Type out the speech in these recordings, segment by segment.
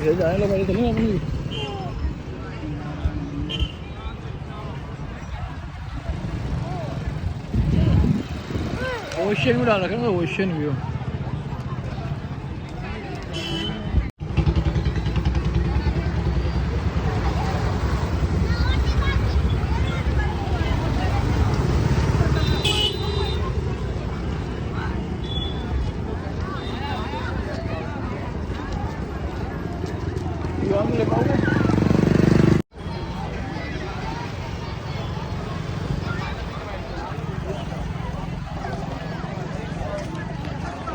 ये जाने लगा तो नहीं अपनी ओशन में डाल रखा है ओशन व्यू।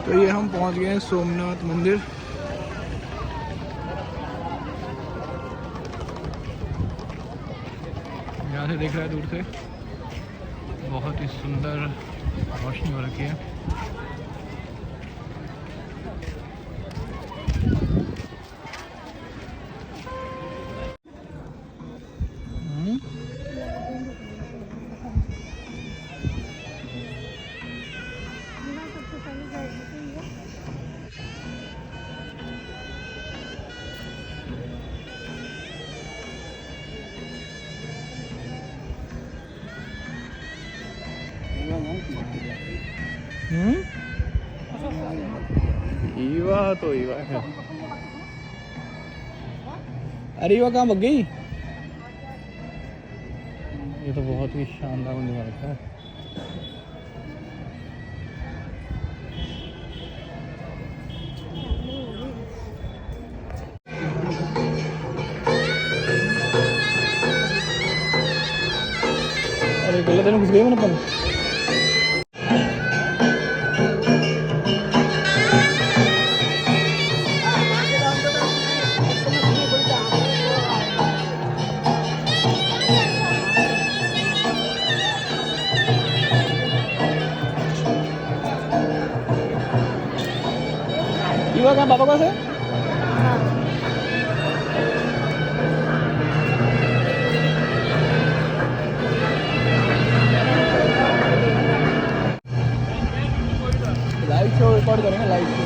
तो ये हम पहुंच गए हैं सोमनाथ मंदिर। यहाँ से देख रहा है दूर से बहुत ही सुंदर रोशनी हो रखी है। ईवा तो ईवा है। अरे ईवा कहाँ भाग गई? ये तो बहुत ही शानदार मंदिर रखा है। अरे गलत है ना, घुस गए मैंने अपन। ईवा कहाँ पापा पास है? लाइव शो रिकॉर्ड करेंगे, लाइव शो।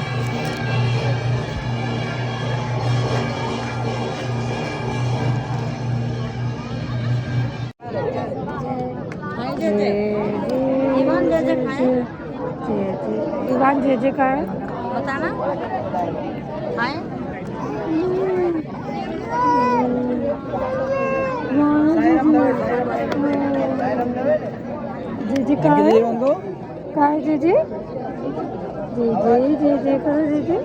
इवान जे का है बताना हाय जी का है जी जी करो जी जी।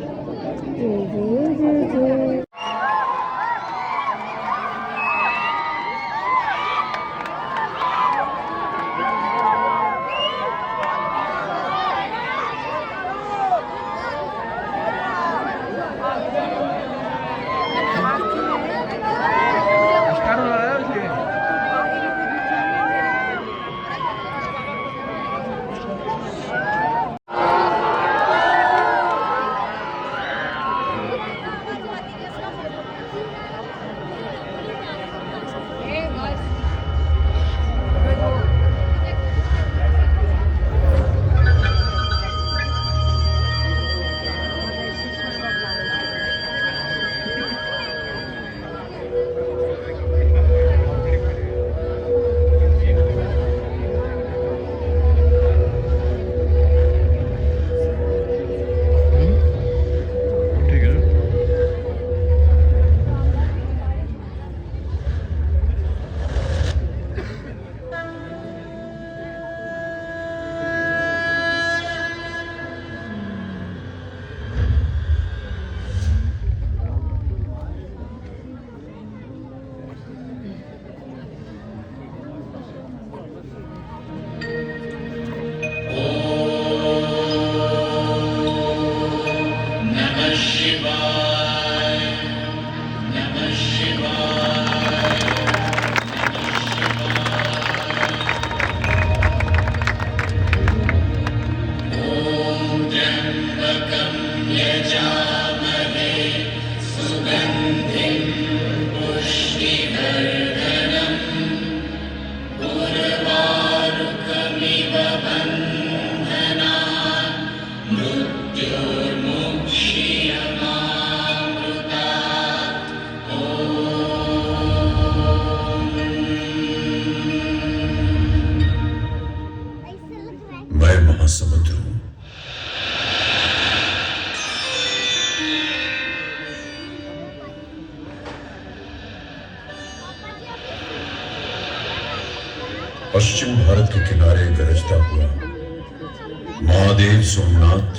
महासमुद्र हूं। पश्चिम भारत के किनारे गरजता हुआ महादेव सोमनाथ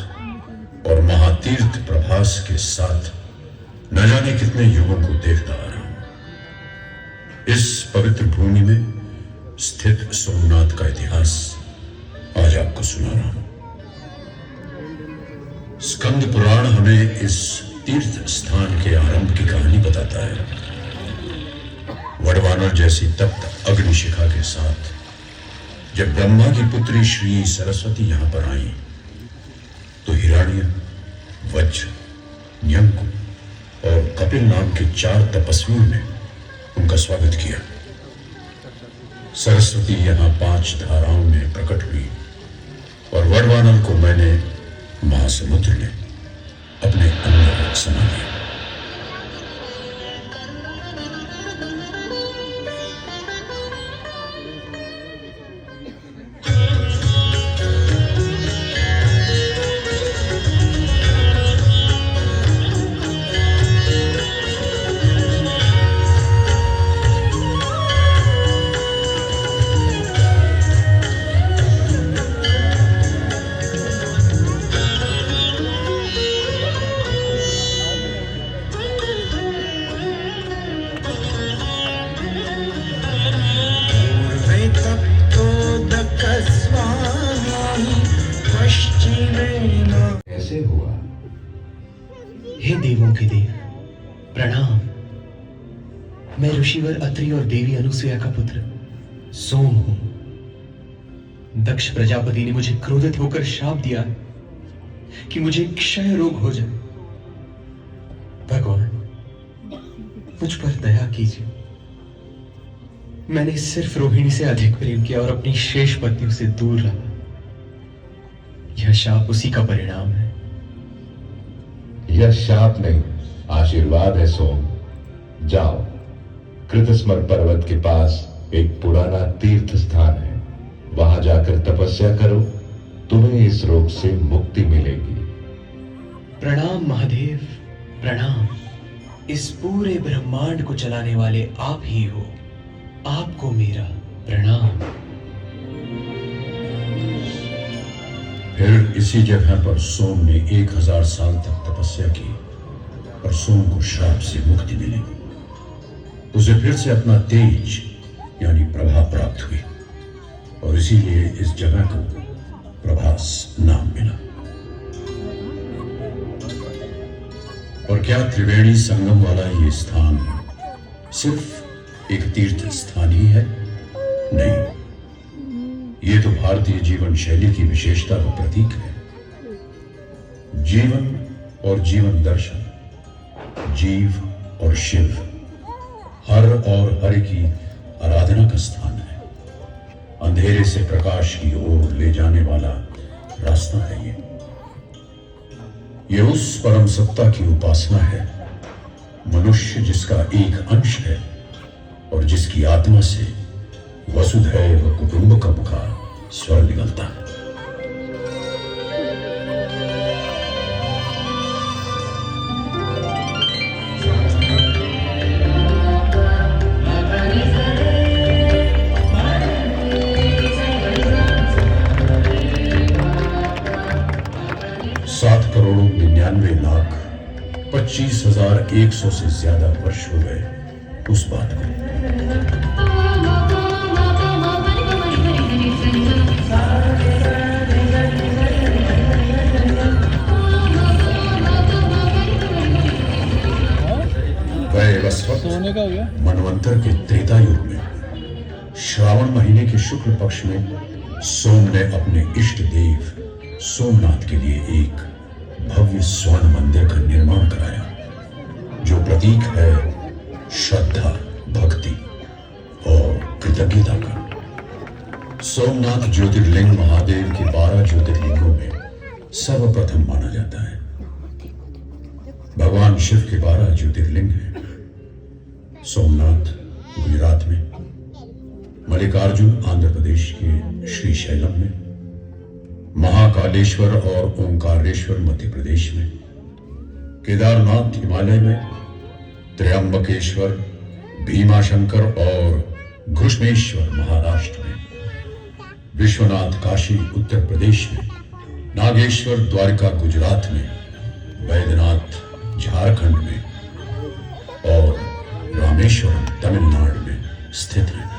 और महातीर्थ प्रभास के साथ न जाने कितने युगों को देखता आ रहा हूं। इस पवित्र भूमि में स्थित सोमनाथ का इतिहास आज आपको सुना रहा हूं। स्कंद पुराण हमें इस तीर्थ स्थान के आरंभ की कहानी बताता है। वडवानर जैसी तप्त अग्निशिखा के साथ जब ब्रह्मा की पुत्री श्री सरस्वती यहां पर आई तो हिरण्य, वज्र, न्यंकु और कपिल नाम के 4 तपस्वियों ने उनका स्वागत किया। सरस्वती यहां 5 धाराओं में प्रकट हुई और वडवानर को मैंने महासमुद्र ने अपने अंदर समा लिया। कैसे हुआ? हे देवों के देव, प्रणाम। मैं ऋषिवर अत्रि और देवी अनुसुया का पुत्र सोम हूं। दक्ष प्रजापति ने मुझे क्रोधित होकर श्राप दिया कि मुझे क्षय रोग हो जाए। भगवान, मुझ पर दया कीजिए। मैंने सिर्फ रोहिणी से अधिक प्रेम किया और अपनी शेष पत्नियों से दूर रहा। यह शाप उसी का परिणाम है। यह शाप नहीं, आशीर्वाद है सोम। जाओ, कृतस्मर पर्वत के पास एक पुराना तीर्थ स्थान है, वहां जाकर तपस्या करो, तुम्हें इस रोग से मुक्ति मिलेगी। प्रणाम महादेव, प्रणाम। इस पूरे ब्रह्मांड को चलाने वाले आप ही हो। आपको मेरा प्रणाम। फिर इसी जगह पर सोम ने 1000 साल तक तपस्या की और सोम को श्राप से मुक्ति मिली। उसे फिर से अपना तेज यानी प्रभा प्राप्त हुई और इसीलिए इस जगह को प्रभास नाम मिला। और क्या त्रिवेणी संगम वाला ये स्थान सिर्फ एक तीर्थ स्थान ही है? नहीं, ये तो भारतीय जीवन शैली की विशेषता का प्रतीक है। जीवन और जीवन दर्शन, जीव और शिव, हर और हरि की आराधना का स्थान है। अंधेरे से प्रकाश की ओर ले जाने वाला रास्ता है ये उस परम सत्ता की उपासना है, मनुष्य जिसका एक अंश है और जिसकी आत्मा से वसुधैव कुटुंबकम का स्वर निकलता है। करोड़ 99,25,100 से ज्यादा वर्ष हो गए उस बात को। मनवंतर के त्रेता युग में श्रावण महीने के शुक्ल पक्ष में सोम ने अपने इष्ट देव सोमनाथ के लिए एक भव्य स्वर्ण मंदिर का निर्माण कराया, जो प्रतीक है श्रद्धा, भक्ति और कृतज्ञता का। सोमनाथ ज्योतिर्लिंग महादेव के 12 ज्योतिर्लिंगों में सर्वप्रथम माना जाता है। भगवान शिव के 12 ज्योतिर्लिंग हैं। सोमनाथ गुजरात में, मल्लिकार्जुन आंध्र प्रदेश के श्रीशैलम में, महाकालेश्वर और ओंकारेश्वर मध्य प्रदेश में, केदारनाथ हिमालय में, त्र्यंबकेश्वर, भीमाशंकर और घृष्णेश्वर महाराष्ट्र में, विश्वनाथ काशी उत्तर प्रदेश में, नागेश्वर द्वारका गुजरात में, वैद्यनाथ झारखंड में और रामेश्वरम तमिलनाडु में स्थित है।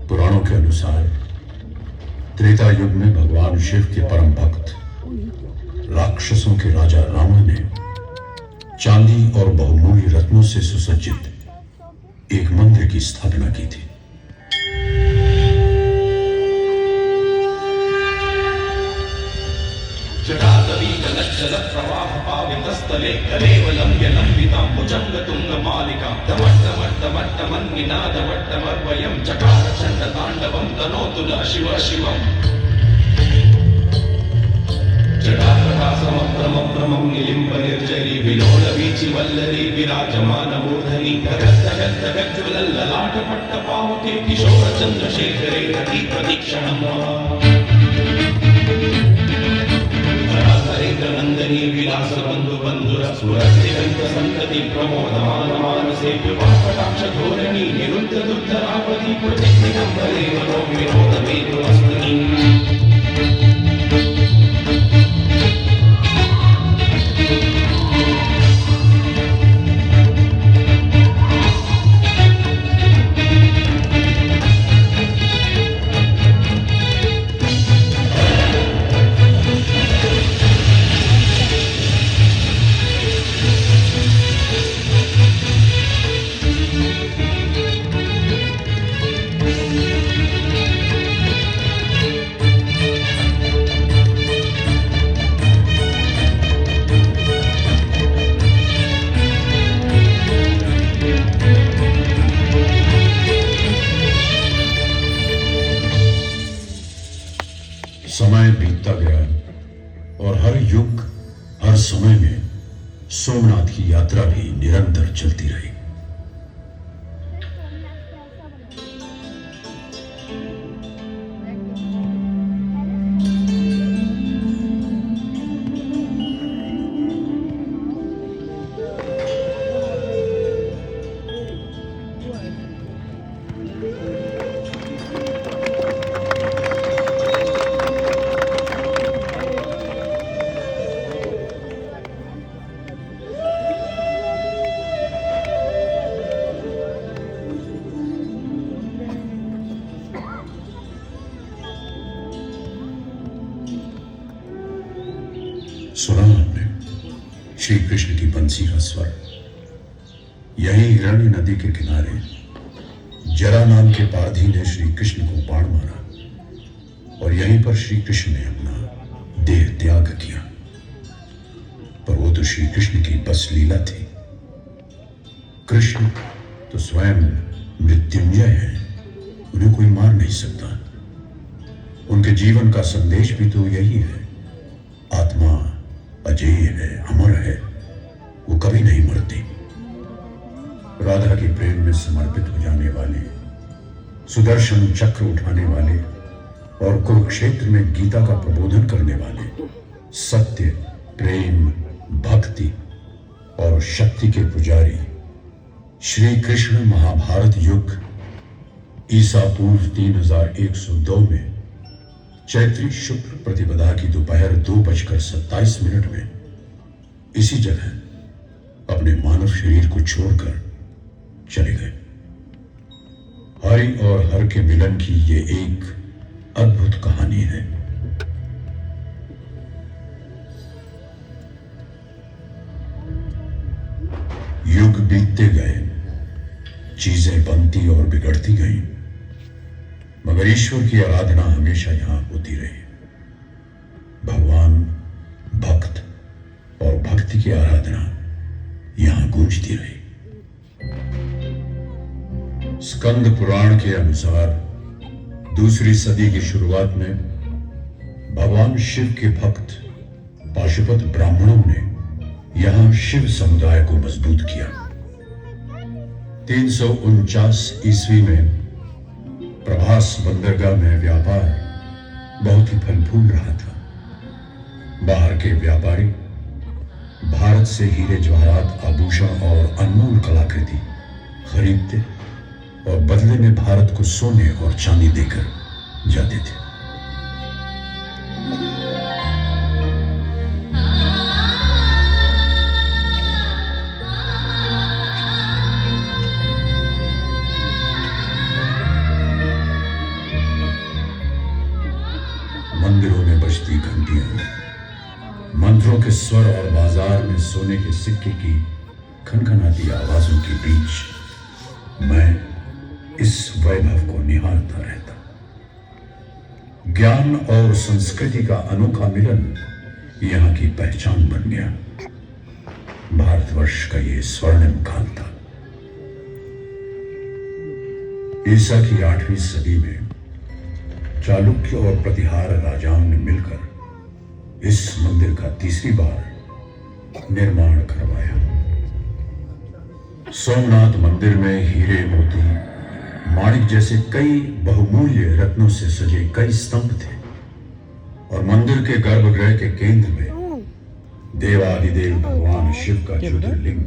पुराणों के अनुसार त्रेता युग में भगवान शिव के परम भक्त राक्षसों के राजा रावण ने चांदी और बहुमूल्य रत्नों से सुसज्जित एक मंदिर की स्थापना की थी। जटाप्रभासमप्रमप्रमं निलिम्बनिर्जरी विलोलवीचिवल्लरी विराजमानमूर्धनि गगद्गगद्गज्ज्वलल्ललाटपट्टपावके किशोरचन्द्रशेखरे रति प्रदीक्षणम् नंदनी विलासबंधु बंधुरस्फुरस्तिगंतसंतति प्रमोदमानमानसे विवाहकटाक्ष धोरणी निरुद्ध दुर्धरापति प्रतिदिगंबरे मनो विनोदमेतु अस्मि। समय बीतता गया और हर युग हर समय में सोमनाथ की यात्रा भी निरंतर चलती रही। सुना आपने श्री कृष्ण की बंसी का स्वर। यही हिरण्य नदी के किनारे जरा नाम के पारधी ने श्री कृष्ण को बाण मारा और यहीं पर श्री कृष्ण ने अपना देह त्याग किया। पर वो तो श्री कृष्ण की बस लीला थी। कृष्ण तो स्वयं मृत्युंजय हैं, उन्हें कोई मार नहीं सकता। उनके जीवन का संदेश भी तो यही है, आत्मा अजेय है, अमर है, वो कभी नहीं मरती। राधा के प्रेम में समर्पित हो जाने वाले, सुदर्शन चक्र उठाने वाले और कुरुक्षेत्र में गीता का प्रबोधन करने वाले, सत्य, प्रेम, भक्ति और शक्ति के पुजारी श्री कृष्ण महाभारत युग ईसा पूर्व 3102 में चैत्री शुक्ल प्रतिपदा की दोपहर 2:27 में इसी जगह अपने मानव शरीर को छोड़कर चले गए। हरि और हर के मिलन की ये एक अद्भुत कहानी है। युग बीतते गए, चीजें बनती और बिगड़ती गईं, मगर ईश्वर की आराधना हमेशा यहां होती रही। भगवान, भक्त और भक्ति की आराधना यहां गूंजती रही। स्कंद पुराण के अनुसार दूसरी सदी की शुरुआत में भगवान शिव के भक्त पाशुपत ब्राह्मणों ने यहां शिव समुदाय को मजबूत किया। 349 ईस्वी में प्रभास बंदरगाह में व्यापार बहुत ही फल फूल रहा था। बाहर के व्यापारी भारत से हीरे जवाहरात, आभूषण और अनमोल कलाकृति खरीदते और बदले में भारत को सोने और चांदी देकर जाते थे। मंदिरों में बजती घंटियां, मंत्रों के स्वर और बाजार में सोने के सिक्के की खनखनाती आवाजों के बीच मैं इस वैभव को निहारता रहता। ज्ञान और संस्कृति का अनोखा मिलन यहां की पहचान बन गया। भारतवर्ष का ये स्वर्णिम काल था। ईसा की 8वीं सदी में चालुक्य और प्रतिहार राजाओं ने मिलकर इस मंदिर का तीसरी बार निर्माण करवाया। सोमनाथ मंदिर में हीरे, मोती, माणिक जैसे कई बहुमूल्य रत्नों से सजे कई स्तंभ थे और मंदिर के गर्भगृह के केंद्र में देवादिदेव भगवान शिव का ज्योतिर्लिंग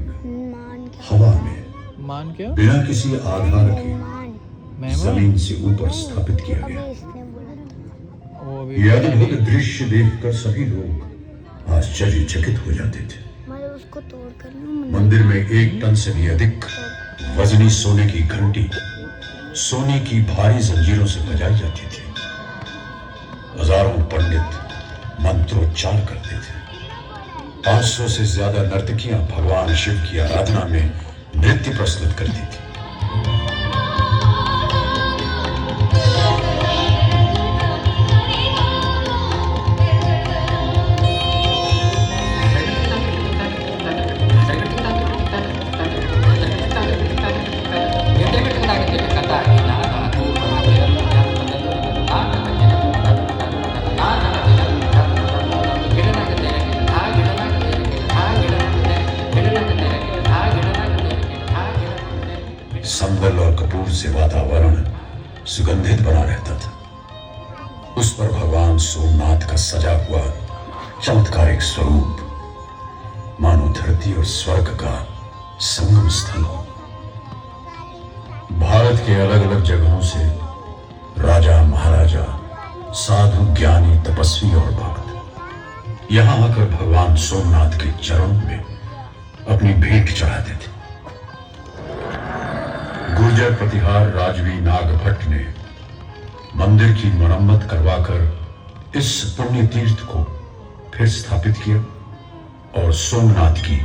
हवा में मान क्या? बिना किसी आधार के जमीन से ऊपर स्थापित किया गया। वो अभी यह अद्भुत दृश्य देखकर सभी लोग आश्चर्यचकित हो जाते थे। उसको तोड़कर मंदिर में 1 टन से भी अधिक वजनी सोने की घंटी सोने की भारी जंजीरों से बजाई जाती थी। हजारों पंडित मंत्रोच्चार करते थे। 500 से ज्यादा नर्तकियां भगवान शिव की आराधना में नृत्य प्रस्तुत करती थी। संदल और कपूर से वातावरण सुगंधित बना रहता था। उस पर भगवान सोमनाथ का सजा हुआ चमत्कारिक स्वरूप मानो धरती और स्वर्ग का संगम स्थल हो। भारत के अलग अलग जगहों से राजा, महाराजा, साधु, ज्ञानी, तपस्वी और भक्त यहां आकर भगवान सोमनाथ के चरणों में अपनी भेंट चढ़ाते थे। गुर्जर प्रतिहार राजवी नागभट्ट ने मंदिर की मरम्मत करवाकर इस पुण्य तीर्थ को फिर स्थापित किया और सोमनाथ की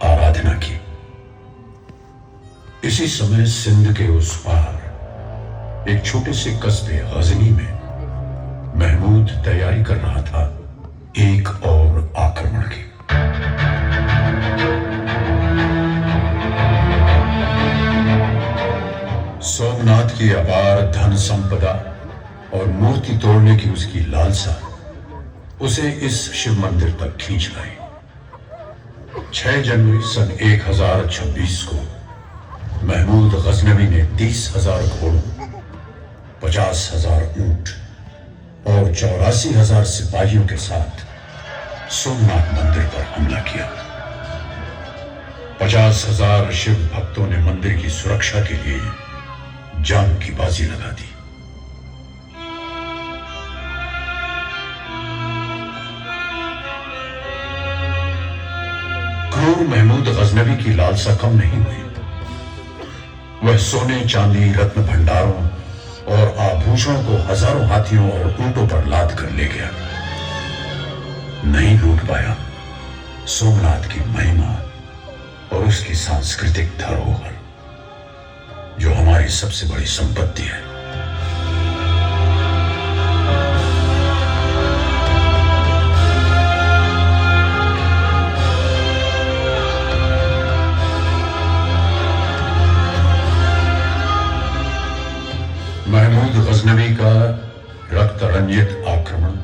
आराधना की। इसी समय सिंध के उस पार एक छोटे से कस्बे गजनी में महमूद तैयारी कर रहा था एक और आक्रमण की। की अपार धन संपदा और मूर्ति तोड़ने की उसकी लालसा उसे इस शिव मंदिर तक खींच लाई। 6 जनवरी सन 1026 को महमूद गजनवी ने 30,000 घोड़ों, 50,000 ऊंट और 84,000 सिपाहियों के साथ सोमनाथ मंदिर पर हमला किया। 50,000 शिव भक्तों ने मंदिर की सुरक्षा के लिए जान की बाजी लगा दी। क्रूर महमूद गजनवी की लालसा कम नहीं हुई। वह सोने, चांदी, रत्न भंडारों और आभूषणों को हजारों हाथियों और ऊंटों पर लाद कर ले गया। नहीं लूट पाया सोमनाथ की महिमा और उसकी सांस्कृतिक धरोहर, जो हमारी सबसे बड़ी संपत्ति है। महमूद गजनवी का रक्त रंजित आक्रमण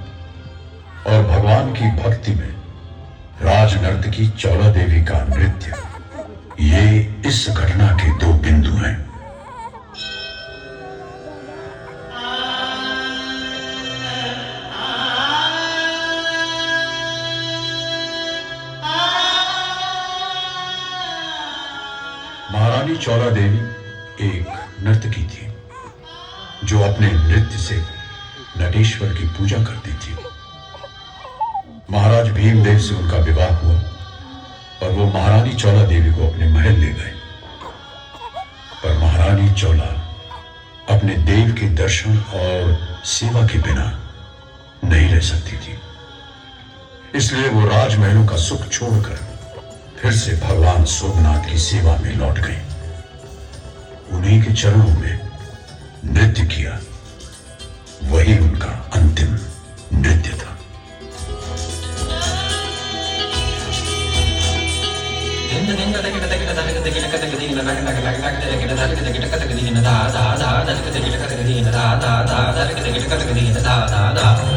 और भगवान की भक्ति में राजनर्तकी चौला देवी का नृत्य, ये इस घटना के 2 बिंदु हैं। महारानी चौला देवी एक नर्तकी थी जो अपने नृत्य से नटेश्वर की पूजा करती थी। महाराज भीमदेव से उनका विवाह हुआ और वो महारानी चौला देवी को अपने महल ले गए। पर महारानी चौला अपने देव के दर्शन और सेवा के बिना नहीं रह सकती थी। इसलिए वो राजमहलों का सुख छोड़कर फिर से भगवान सोमनाथ की सेवा में लौट गई। उन्हीं के चरणों में नृत्य किया, वही उनका अंतिम नृत्य था। da